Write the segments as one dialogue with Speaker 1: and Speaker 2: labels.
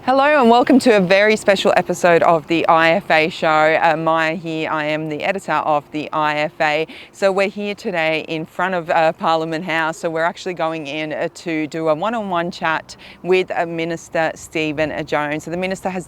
Speaker 1: Hello and welcome to a very special episode of the IFA show. Maja here, I am the editor of the IFA. So we're here today in front of Parliament House. So we're actually going in to do a one-on-one chat with Minister Stephen Jones. So the Minister has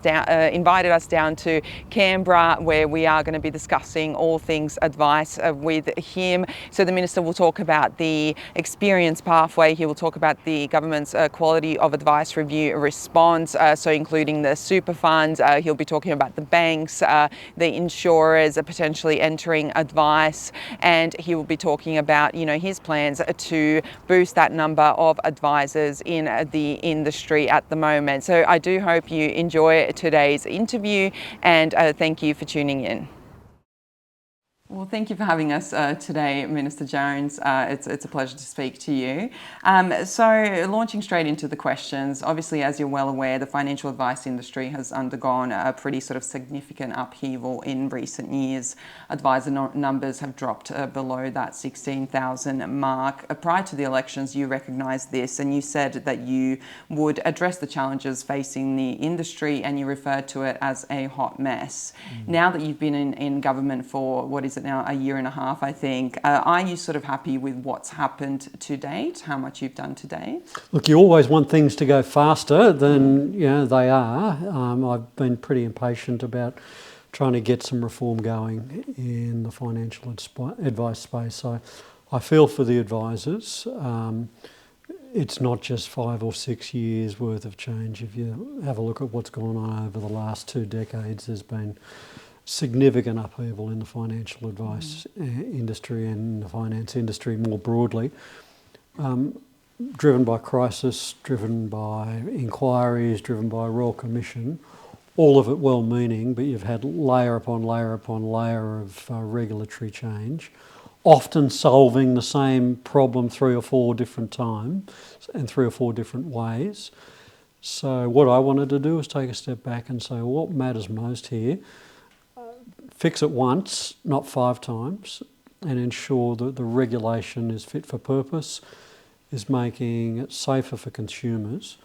Speaker 1: invited us down to Canberra, where we are going to be discussing all things advice with him. So the Minister will talk about the experience pathway. He will talk about the government's quality of advice review response. So including the super funds, he'll be talking about the banks, the insurers potentially entering advice, and he will be talking about, his plans to boost that number of advisors in the industry at the moment. So I do hope you enjoy today's interview, and thank you for tuning in. Well, thank you for having us today, Minister Jones. It's a pleasure to speak to you. So launching straight into the questions, obviously, as you're well aware, the financial advice industry has undergone a pretty sort of significant upheaval in recent years. Advisor numbers have dropped below that 16,000 mark. Prior to the elections, you recognised this and you said that you would address the challenges facing the industry, and you referred to it as a hot mess. Now that you've been in government for, what is it now, a year and a half, I think. Are you sort of happy with what's happened to date, how much you've done to date?
Speaker 2: Look, you always want things to go faster than they are. I've been pretty impatient about trying to get some reform going in the financial advice space. So I feel for the advisors. It's not just 5 or 6 years worth of change. If you have a look at what's gone on over the last 2 decades, there's been significant upheaval in the financial advice industry and the finance industry more broadly, driven by crisis, driven by inquiries, driven by Royal Commission, all of it well-meaning, but you've had layer upon layer upon layer of regulatory change, often solving the same problem 3 or 4 different times and 3 or 4 different ways. So what I wanted to do was take a step back and say, well, what matters most here? Fix it once, not 5 times, and ensure that the regulation is fit for purpose, is making it safer for consumers,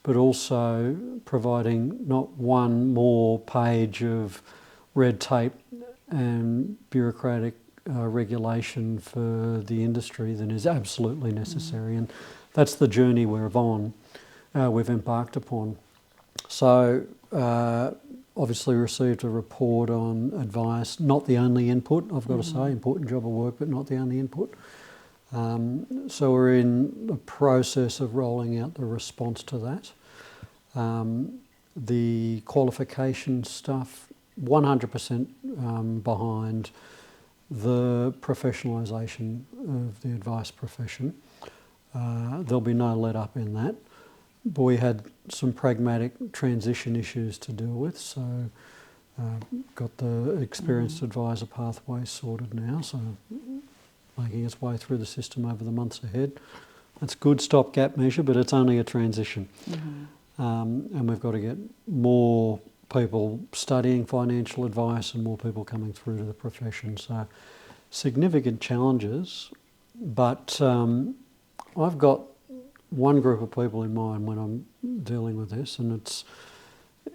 Speaker 2: but also providing not one more page of red tape and bureaucratic regulation for the industry than is absolutely necessary. And that's the journey we've embarked upon. So obviously received a report on advice, not the only input, I've got to say, important job of work, but not the only input. So we're in the process of rolling out the response to that. The qualification stuff, 100% behind the professionalisation of the advice profession. There'll be no let up in that. But we had some pragmatic transition issues to deal with, so got the experienced advisor pathway sorted now, so making its way through the system over the months ahead. That's a good stopgap measure, but it's only a transition. And we've got to get more people studying financial advice and more people coming through to the profession. So significant challenges, but I've got one group of people in mind when I'm dealing with this, and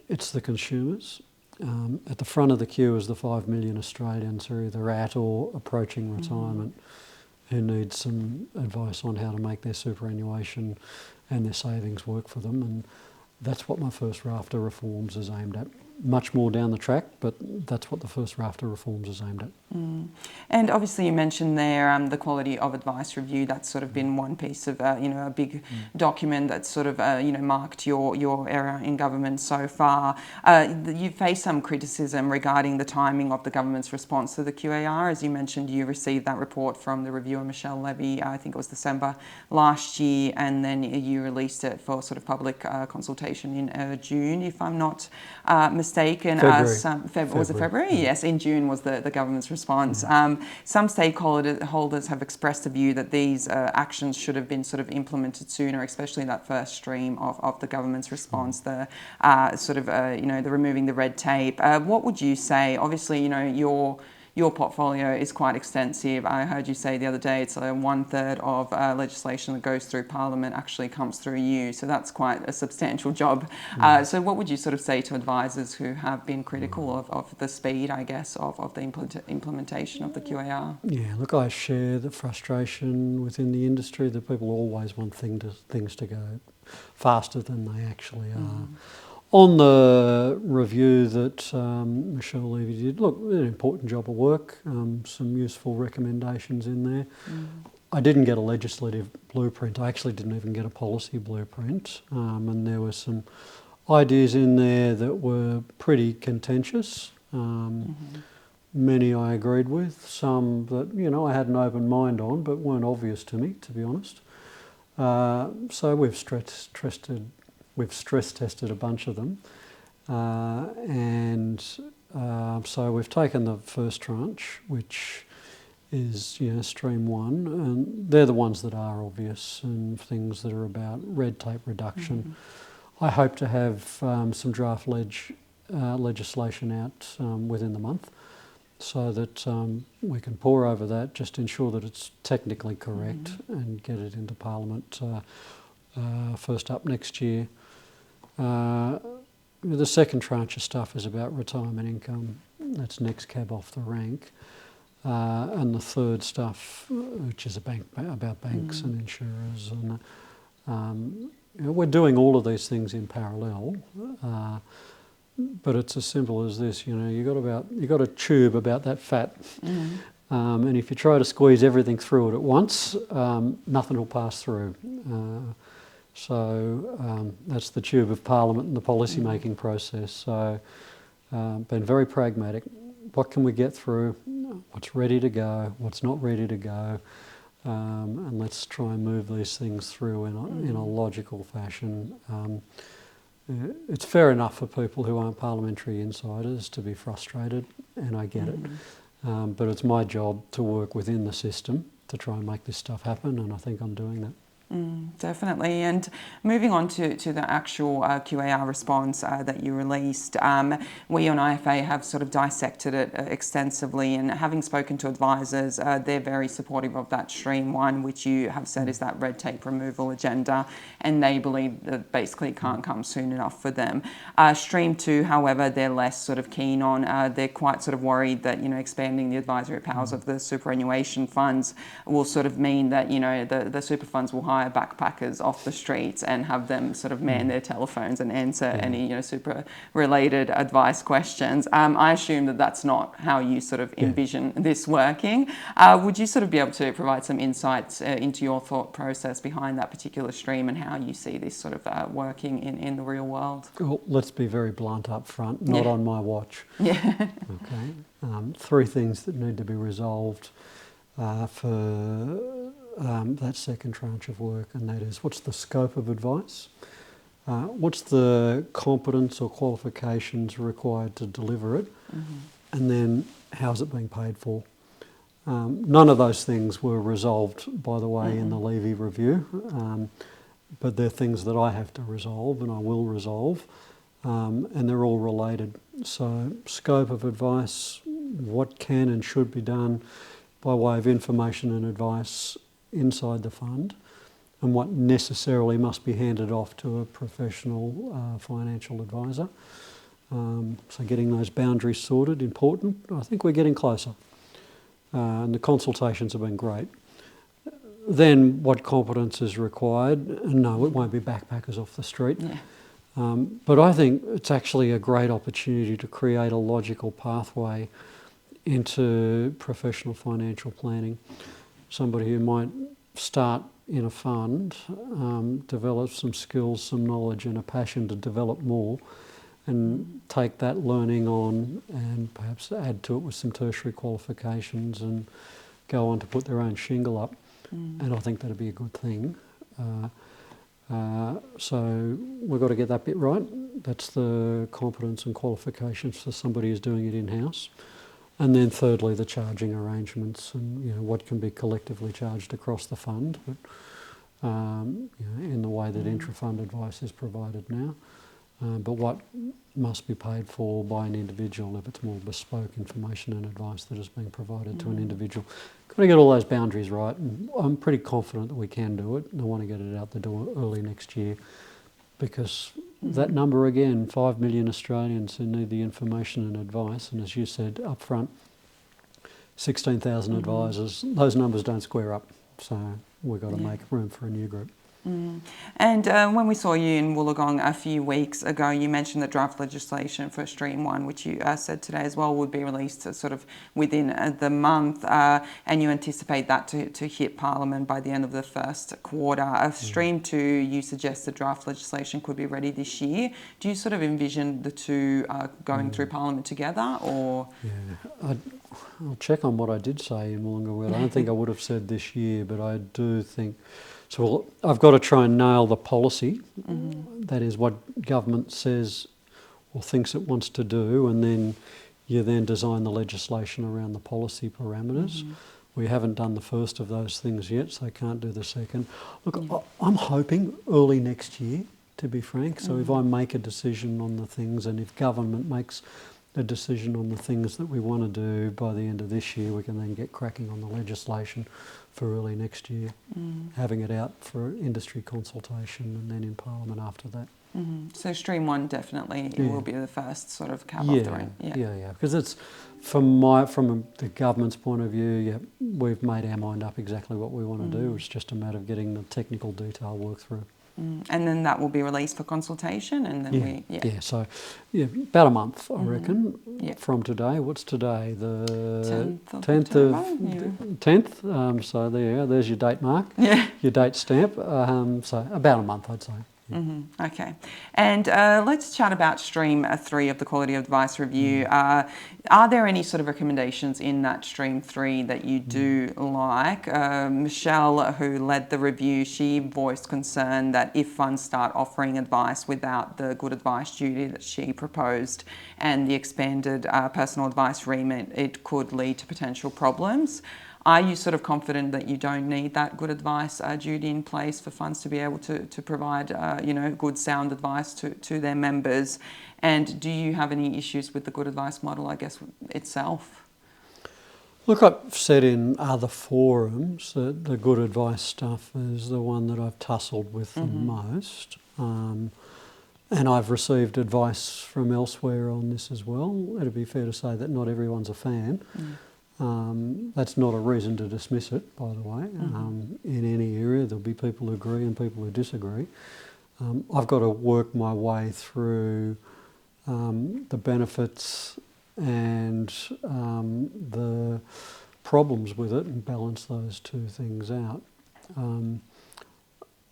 Speaker 2: it's the consumers. At the front of the queue is the 5 million Australians who are either at or approaching retirement, who need some advice on how to make their superannuation and their savings work for them, and that's what my first raft of reforms is aimed at. Much more down the track, but that's what the first raft of reforms is aimed at.
Speaker 1: And obviously you mentioned there the quality of advice review. That's sort of been one piece of a big document that's sort of marked your era in government so far. You've faced some criticism regarding the timing of the government's response to the QAR. As you mentioned, you received that report from the reviewer Michelle Levy, I think it was December last year, and then you released it for sort of public consultation in June, if I'm not mistaken.
Speaker 2: February.
Speaker 1: Was it February? Yes, in June was the government's response. Some stakeholders have expressed a view that these actions should have been sort of implemented sooner, especially that first stream of the government's response, the the removing the red tape. What would you say? Obviously, your portfolio is quite extensive. I heard you say the other day it's 1/3 of legislation that goes through Parliament actually comes through you, so that's quite a substantial job. So what would you sort of say to advisors who have been critical of the speed, I guess, of the implementation of the QAR?
Speaker 2: Yeah, look, I share the frustration within the industry that people always want things to go faster than they actually are. On the review that Michelle Levy did, look, an important job of work, some useful recommendations in there. I didn't get a legislative blueprint. I actually didn't even get a policy blueprint, and there were some ideas in there that were pretty contentious. Many I agreed with, some that, you know, I had an open mind on but weren't obvious to me, to be honest. So we've stress tested a bunch of them, and so we've taken the first tranche, which is, you know, stream 1, and they're the ones that are obvious and things that are about red tape reduction. I hope to have some draft legislation out within the month, so that we can pore over that, just ensure that it's technically correct and get it into Parliament first up next year. The second tranche of stuff is about retirement income. That's next cab off the rank. And the third stuff, which is about banks and insurers. And you know, we're doing all of these things in parallel. But it's as simple as this, you know, you got a tube about that fat, and if you try to squeeze everything through it at once, nothing will pass through. So that's the tube of Parliament and the policy making process. So been very pragmatic. What can we get through? What's ready to go? What's not ready to go? And let's try and move these things through in a logical fashion. It's fair enough for people who aren't parliamentary insiders to be frustrated, and I get it. But it's my job to work within the system to try and make this stuff happen, and I think I'm doing that.
Speaker 1: Definitely. And moving on to the actual QAR response that you released, we on IFA have sort of dissected it extensively, and having spoken to advisors, they're very supportive of that stream 1, which you have said is that red tape removal agenda, and they believe that basically it can't come soon enough for them. Stream 2, however, they're less sort of keen on. They're quite sort of worried that, you know, expanding the advisory powers of the superannuation funds will sort of mean that, you know, the super funds will hire backpackers off the streets and have them sort of man their telephones and answer any, you know, super related advice questions. I assume that that's not how you sort of envision this working. Would you sort of be able to provide some insights into your thought process behind that particular stream and how you see this sort of working in the real world?
Speaker 2: Well, let's be very blunt up front, not on my watch.
Speaker 1: Yeah.
Speaker 2: Okay. 3 things that need to be resolved for that second tranche of work, and that is, what's the scope of advice? What's the competence or qualifications required to deliver it? And then how's it being paid for? None of those things were resolved, by the way, in the Levy review, but they're things that I have to resolve and I will resolve, and they're all related. So scope of advice, what can and should be done by way of information and advice inside the fund, and what necessarily must be handed off to a professional financial advisor. So getting those boundaries sorted, important. I think we're getting closer, and the consultations have been great. Then what competence is required? No, it won't be backpackers off the street. But I think it's actually a great opportunity to create a logical pathway into professional financial planning. Somebody who might start in a fund, develop some skills, some knowledge and a passion to develop more, and take that learning on and perhaps add to it with some tertiary qualifications and go on to put their own shingle up. And I think that'd be a good thing. So we've got to get that bit right. That's the competence and qualifications for somebody who's doing it in-house. And then thirdly, the charging arrangements and, you know, what can be collectively charged across the fund, but you know, in the way that intra-fund advice is provided now. but what must be paid for by an individual if it's more bespoke information and advice that is being provided to an individual. Got to get all those boundaries right, and I'm pretty confident that we can do it, and I want to get it out the door early next year, because that number again, 5 million Australians who need the information and advice, and as you said up front, 16,000 advisors, those numbers don't square up, so we've got to make room for a new group.
Speaker 1: And when we saw you in Wollongong a few weeks ago, you mentioned the draft legislation for Stream 1, which you said today as well would be released sort of within the month, and you anticipate that to hit Parliament by the end of the first quarter. Stream 2, you suggest the draft legislation could be ready this year. Do you sort of envision the two going through Parliament together, or...?
Speaker 2: Yeah, I'll check on what I did say in Wollongong. I don't think I would have said this year, but I do think... So I've got to try and nail the policy, that is what government says or thinks it wants to do, and then you then design the legislation around the policy parameters. We haven't done the first of those things yet, so I can't do the second. Look, I'm hoping early next year, to be frank, so if I make a decision on the things, and if government makes a decision on the things that we want to do by the end of this year, we can then get cracking on the legislation for early next year, having it out for industry consultation and then in Parliament after that.
Speaker 1: So Stream 1 definitely will be the first sort of cab off the rank.
Speaker 2: Yeah, because it's from the government's point of view, we've made our mind up exactly what we want to do. It's just a matter of getting the technical detail worked through.
Speaker 1: And then that will be released for consultation, and then
Speaker 2: so about a month, I reckon, from today. What's today? The 10th. So there's your date mark. Your date stamp. So about a month, I'd say.
Speaker 1: Okay, and let's chat about Stream 3 of the Quality of Advice Review. Are there any sort of recommendations in that Stream 3 that you do like? Michelle, who led the review, she voiced concern that if funds start offering advice without the good advice duty that she proposed and the expanded personal advice remit, it could lead to potential problems. Are you sort of confident that you don't need that good advice duty in place for funds to be able to provide, good sound advice to their members? And do you have any issues with the good advice model, I guess, itself?
Speaker 2: Look, I've said in other forums that the good advice stuff is the one that I've tussled with the most. And I've received advice from elsewhere on this as well. It'd be fair to say that not everyone's a fan. That's not a reason to dismiss it, by the way. In any area, there'll be people who agree and people who disagree. I've got to work my way through the benefits and the problems with it and balance those two things out.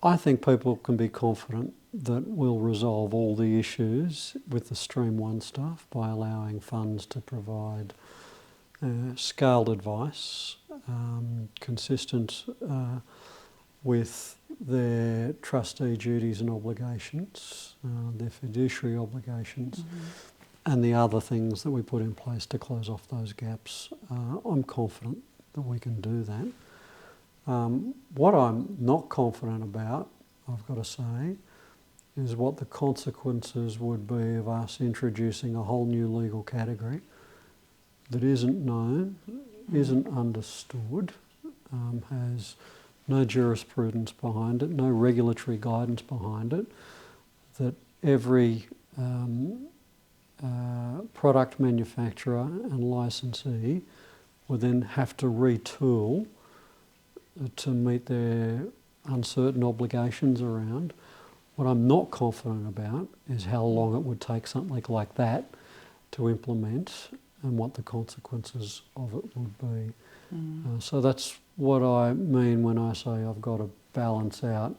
Speaker 2: I think people can be confident that we'll resolve all the issues with the Stream 1 stuff by allowing funds to provide scaled advice, consistent with their trustee duties and obligations, their fiduciary obligations, and the other things that we put in place to close off those gaps. I'm confident that we can do that. What I'm not confident about, I've got to say, is what the consequences would be of us introducing a whole new legal category that isn't known, isn't understood, has no jurisprudence behind it, no regulatory guidance behind it, that every product manufacturer and licensee would then have to retool to meet their uncertain obligations around. What I'm not confident about is how long it would take something like that to implement and what the consequences of it would be. So that's what I mean when I say I've got to balance out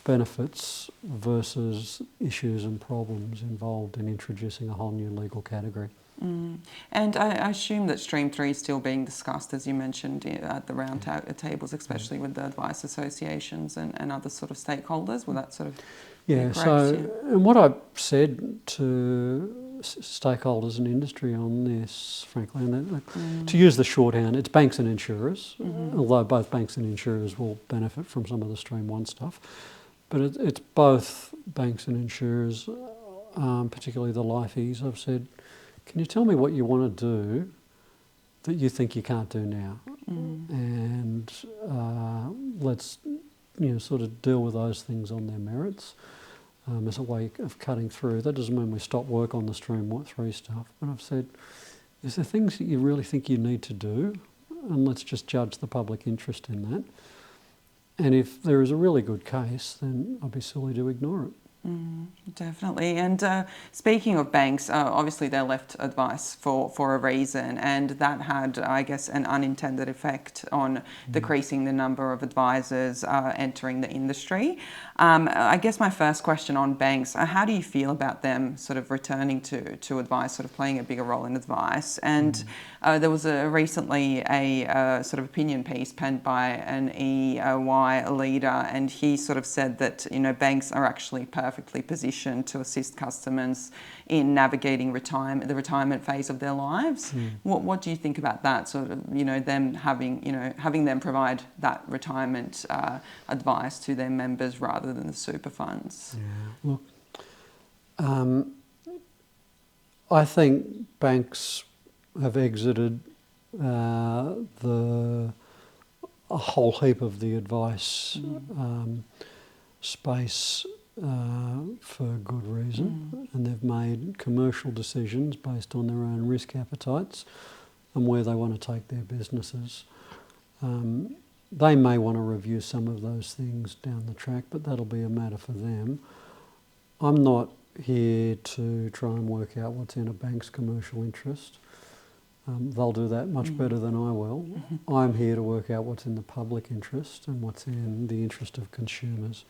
Speaker 2: benefits versus issues and problems involved in introducing a whole new legal category.
Speaker 1: And I assume that Stream 3 is still being discussed, as you mentioned, at the round tables, especially with the advice associations and other sort of stakeholders. Will that sort of be correct?
Speaker 2: And what I've said to stakeholders and industry on this, frankly, and to use the shorthand, it's banks and insurers, although both banks and insurers will benefit from some of the Stream 1 stuff. But it's both banks and insurers. particularly the lifeys, I've said, can you tell me what you want to do that you think you can't do now? And let's sort of deal with those things on their merits as a way of cutting through. That doesn't mean we stop work on the Stream 3 stuff, but I've said, is there things that you really think you need to do? And let's just judge the public interest in that. And if there is a really good case, then I'd be silly to ignore it.
Speaker 1: Definitely. And speaking of banks, obviously they left advice for a reason, and that had, I guess, an unintended effect on decreasing the number of advisors entering the industry. I guess my first question on banks, how do you feel about them sort of returning to advice, sort of playing a bigger role in advice? And there was recently a sort of opinion piece penned by an EY leader, and he sort of said that, banks are actually perfectly positioned to assist customers in navigating the retirement phase of their lives. What do you think about that? Sort of, them having them provide that retirement advice to their members rather than the super funds.
Speaker 2: Yeah. Look, I think banks have exited a whole heap of the advice space for good reason, and they've made commercial decisions based on their own risk appetites and where they want to take their businesses. They may want to review some of those things down the track, but that'll be a matter for them. I'm not here to try and work out what's in a bank's commercial interest. They'll do that much better than I will. I'm here to work out what's in the public interest and what's in the interest of consumers.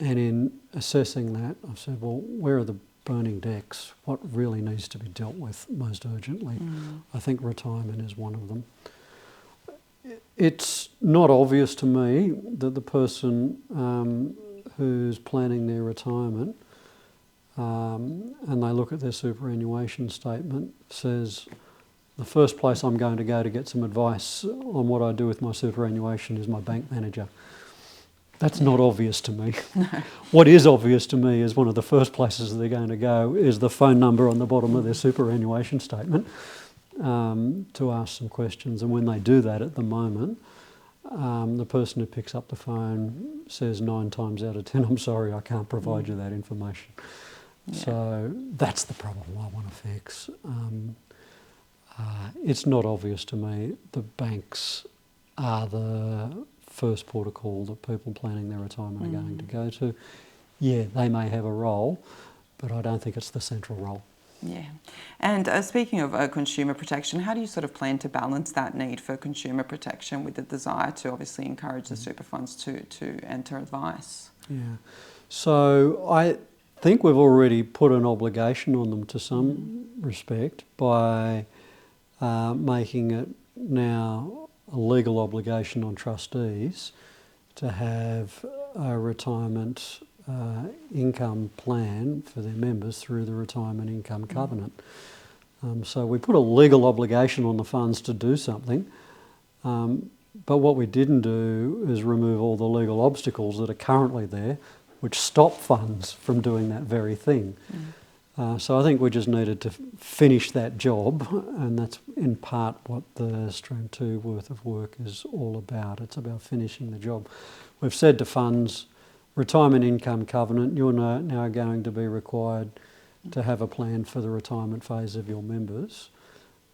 Speaker 2: And in assessing that, I've said, well, where are the burning decks? What really needs to be dealt with most urgently? I think retirement is one of them. It's not obvious to me that the person who's planning their retirement and they look at their superannuation statement says, the first place I'm going to go to get some advice on what I do with my superannuation is my bank manager. That's not obvious to me.
Speaker 1: No.
Speaker 2: What is obvious to me is one of the first places they're going to go is the phone number on the bottom of their superannuation statement to ask some questions. And when they do that at the moment, the person who picks up the phone says 9 times out of 10, I'm sorry, I can't provide you that information. Yeah. So that's the problem I want to fix. It's not obvious to me the banks are the first port of call that people planning their retirement are going to go to. Yeah, they may have a role, but I don't think it's the central role.
Speaker 1: Yeah. And speaking of consumer protection, how do you sort of plan to balance that need for consumer protection with the desire to obviously encourage the super funds to enter advice?
Speaker 2: Yeah. So I think we've already put an obligation on them to some respect by making it now a legal obligation on trustees to have a retirement income plan for their members through the retirement income covenant. So we put a legal obligation on the funds to do something, but what we didn't do is remove all the legal obstacles that are currently there which stop funds from doing that very thing. So I think we just needed to finish that job, and that's in part what the Stream 2 worth of work is all about. It's about finishing the job. We've said to funds, retirement income covenant, you're now going to be required to have a plan for the retirement phase of your members.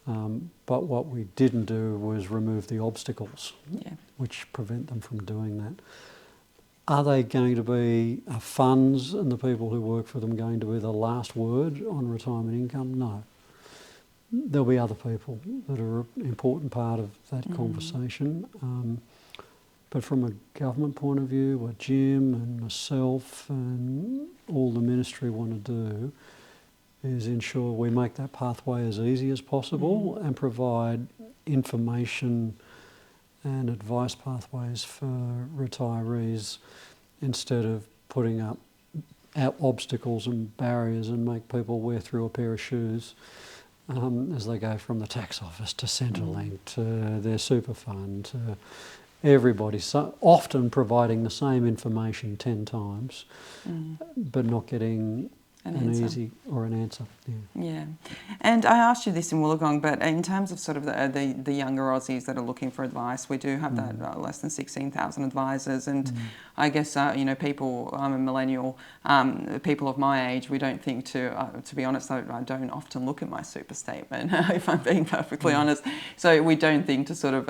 Speaker 2: But what we didn't do was remove the obstacles which prevent them from doing that. Are they going to be funds and the people who work for them going to be the last word on retirement income? No. There'll be other people that are an important part of that conversation. But from a government point of view, what Jim and myself and all the ministry want to do is ensure we make that pathway as easy as possible and provide information and advice pathways for retirees instead of putting up obstacles and barriers and make people wear through a pair of shoes as they go from the tax office to Centrelink to their super fund to everybody, so often providing the same information 10 times but not getting an easy or an answer.
Speaker 1: Yeah, and I asked you this in Wollongong, but in terms of sort of the younger Aussies that are looking for advice, we do have that less than 16,000 advisors, and I guess you know, people. I'm a millennial. People of my age, we don't think to be honest, I don't often look at my super statement if I'm being perfectly honest. So we don't think to sort of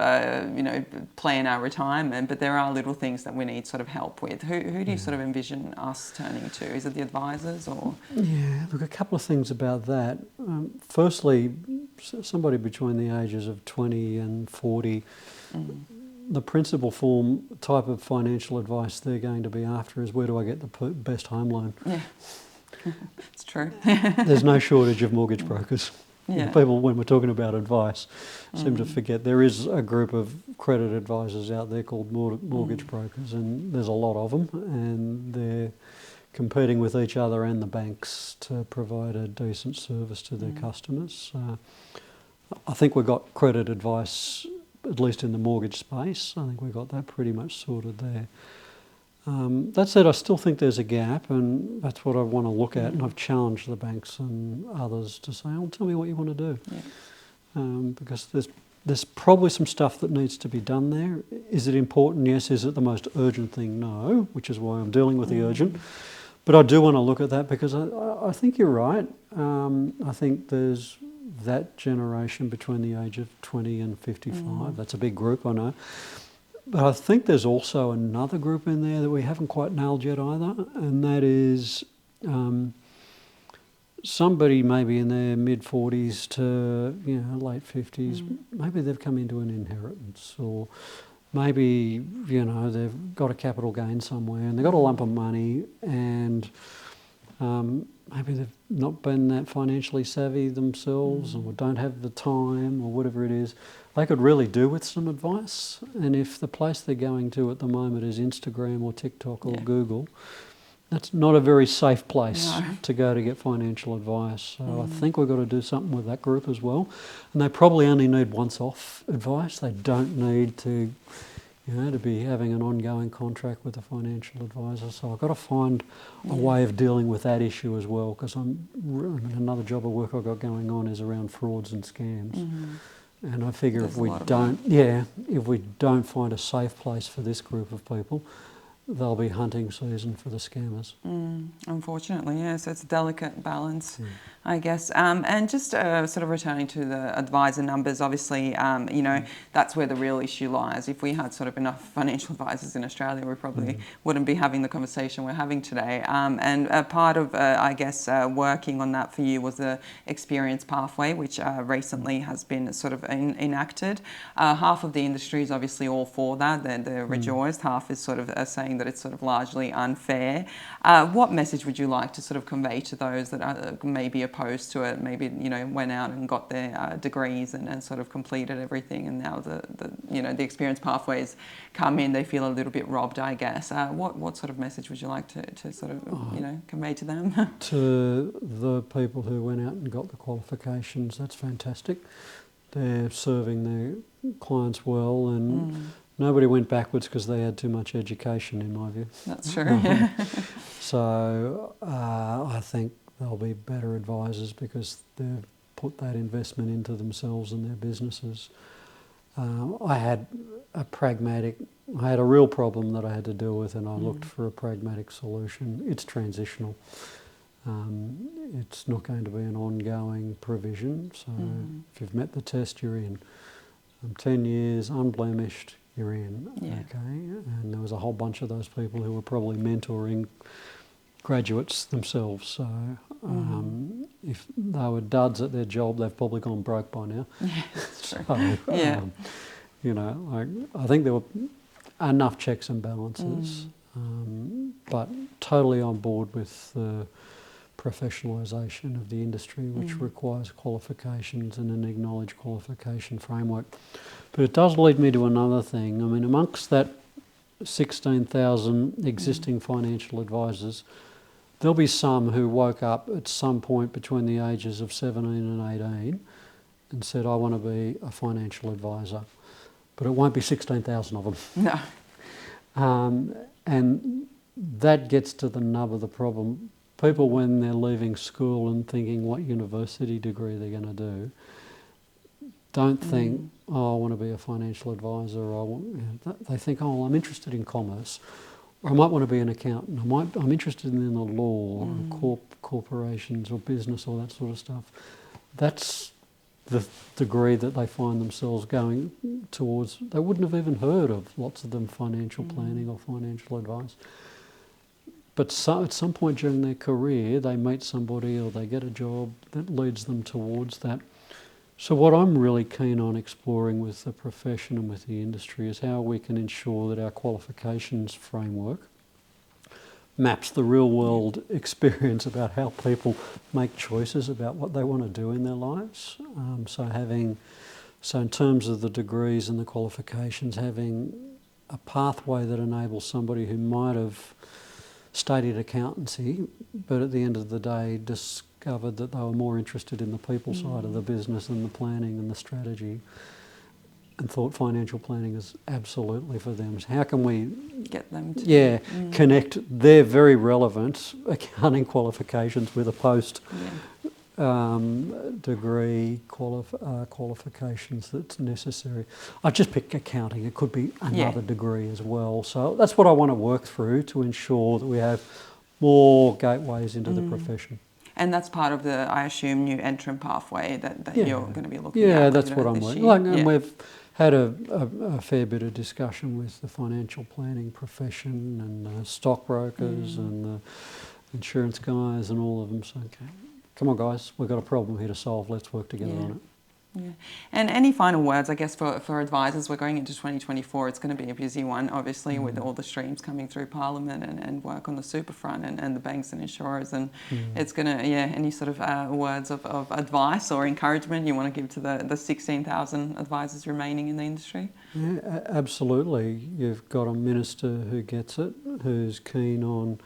Speaker 1: you know, plan our retirement, but there are little things that we need sort of help with. Who do you sort of envision us turning to? Is it the advisors or?
Speaker 2: Yeah, look, a couple of things about that. Firstly, somebody between the ages of 20 and 40, the principal type of financial advice they're going to be after is, where do I get the best home loan?
Speaker 1: Yeah, it's true.
Speaker 2: There's no shortage of mortgage brokers.
Speaker 1: Yeah.
Speaker 2: People, when we're talking about advice, seem to forget there is a group of credit advisors out there called mortgage brokers, and there's a lot of them, and they're competing with each other and the banks to provide a decent service to their customers. I think we've got credit advice, at least in the mortgage space. I think we've got that pretty much sorted there. That said, I still think there's a gap, and that's what I want to look at, and I've challenged the banks and others to say, oh, tell me what you want to do. Yeah. Because there's probably some stuff that needs to be done there. Is it important? Yes. Is it the most urgent thing? No, which is why I'm dealing with the urgent. But I do want to look at that, because I think you're right. I think there's that generation between the age of 20 and 55. That's a big group, I know. But I think there's also another group in there that we haven't quite nailed yet either, and that is somebody maybe in their mid-40s to late 50s. Maybe they've come into an inheritance, or maybe they've got a capital gain somewhere and they've got a lump of money, and maybe they've not been that financially savvy themselves, or don't have the time, or whatever it is. They could really do with some advice. And if the place they're going to at the moment is Instagram or TikTok or Google, that's not a very safe place to go to get financial advice. So I think we've got to do something with that group as well. And they probably only need once-off advice. They don't need to be having an ongoing contract with a financial advisor. So I've got to find a way of dealing with that issue as well, because another job of work I've got going on is around frauds and scams. And I figure if we don't find a safe place for this group of people, they'll be hunting season for the scammers.
Speaker 1: Unfortunately, yes, it's a delicate balance, I guess. And just sort of returning to the advisor numbers, obviously, that's where the real issue lies. If we had sort of enough financial advisors in Australia, we probably wouldn't be having the conversation we're having today. And part of, working on that for you was the experience pathway, which recently has been sort of enacted. Half of the industry is obviously all for that. They're rejoiced. Half is sort of saying that it's sort of largely unfair. What message would you like to sort of convey to those that are maybe opposed to it, maybe went out and got their degrees and sort of completed everything, and now the experience pathways come in, they feel a little bit robbed, I guess. What sort of message would you like to sort of convey to them?
Speaker 2: To the people who went out and got the qualifications, that's fantastic. They're serving their clients well, and nobody went backwards because they had too much education, in my view.
Speaker 1: That's true. Yeah.
Speaker 2: So I think they'll be better advisors because they've put that investment into themselves and their businesses. I had a real problem that I had to deal with, and I looked for a pragmatic solution. It's transitional. It's not going to be an ongoing provision. So if you've met the test, you're in. 10 years, unblemished, you're in.
Speaker 1: Yeah.
Speaker 2: Okay, and there was a whole bunch of those people who were probably mentoring graduates themselves. So if they were duds at their job, they've probably gone broke by now.
Speaker 1: Yeah, that's true.
Speaker 2: I think there were enough checks and balances, but totally on board with the professionalisation of the industry, which requires qualifications and an acknowledged qualification framework. But it does lead me to another thing. I mean, amongst that 16,000 existing financial advisors, there'll be some who woke up at some point between the ages of 17 and 18 and said, I want to be a financial advisor. But it won't be 16,000 of them.
Speaker 1: No.
Speaker 2: And that gets to the nub of the problem. People, when they're leaving school and thinking what university degree they're going to do, don't think, oh, I want to be a financial advisor, or they think, oh, well, I'm interested in commerce, or I might want to be an accountant, I'm interested in the law, or corporations or business, or that sort of stuff. That's the degree that they find themselves going towards. They wouldn't have even heard of, lots of them, financial planning or financial advice. But at some point during their career, they meet somebody or they get a job that leads them towards that. So what I'm really keen on exploring with the profession and with the industry is how we can ensure that our qualifications framework maps the real world experience about how people make choices about what they want to do in their lives. So in terms of the degrees and the qualifications, having a pathway that enables somebody who might have studied accountancy, but at the end of the day discovered that they were more interested in the people side of the business and the planning and the strategy, and thought financial planning is absolutely for them. So how can we
Speaker 1: get them to
Speaker 2: connect their very relevant accounting qualifications with a post degree qualifications that's necessary? I just picked accounting. It could be another degree as well. So that's what I want to work through to ensure that we have more gateways into the profession.
Speaker 1: And that's part of the, I assume, new entrant pathway that you're going to be looking at.
Speaker 2: Yeah, that's what I'm working on. And we've had a fair bit of discussion with the financial planning profession and stockbrokers and the insurance guys and all of them. So, okay, come on guys, we've got a problem here to solve. Let's work together on it.
Speaker 1: Yeah. And any final words, I guess, for advisors? We're going into 2024. It's going to be a busy one, obviously, with all the streams coming through Parliament and work on the super front and the banks and insurers. And it's going to, any sort of words of advice or encouragement you want to give to the 16,000 advisors remaining in the industry?
Speaker 2: Yeah, absolutely. You've got a minister who gets it, who's keen on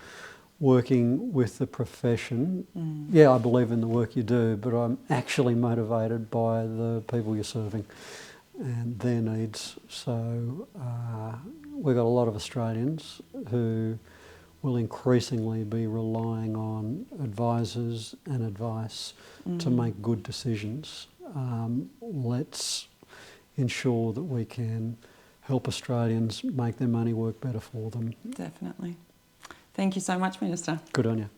Speaker 2: working with the profession. Yeah, I believe in the work you do, but I'm actually motivated by the people you're serving and their needs. So we've got a lot of Australians who will increasingly be relying on advisors and advice to make good decisions. Let's ensure that we can help Australians make their money work better for them.
Speaker 1: Definitely. Thank you so much, Minister.
Speaker 2: Good on you.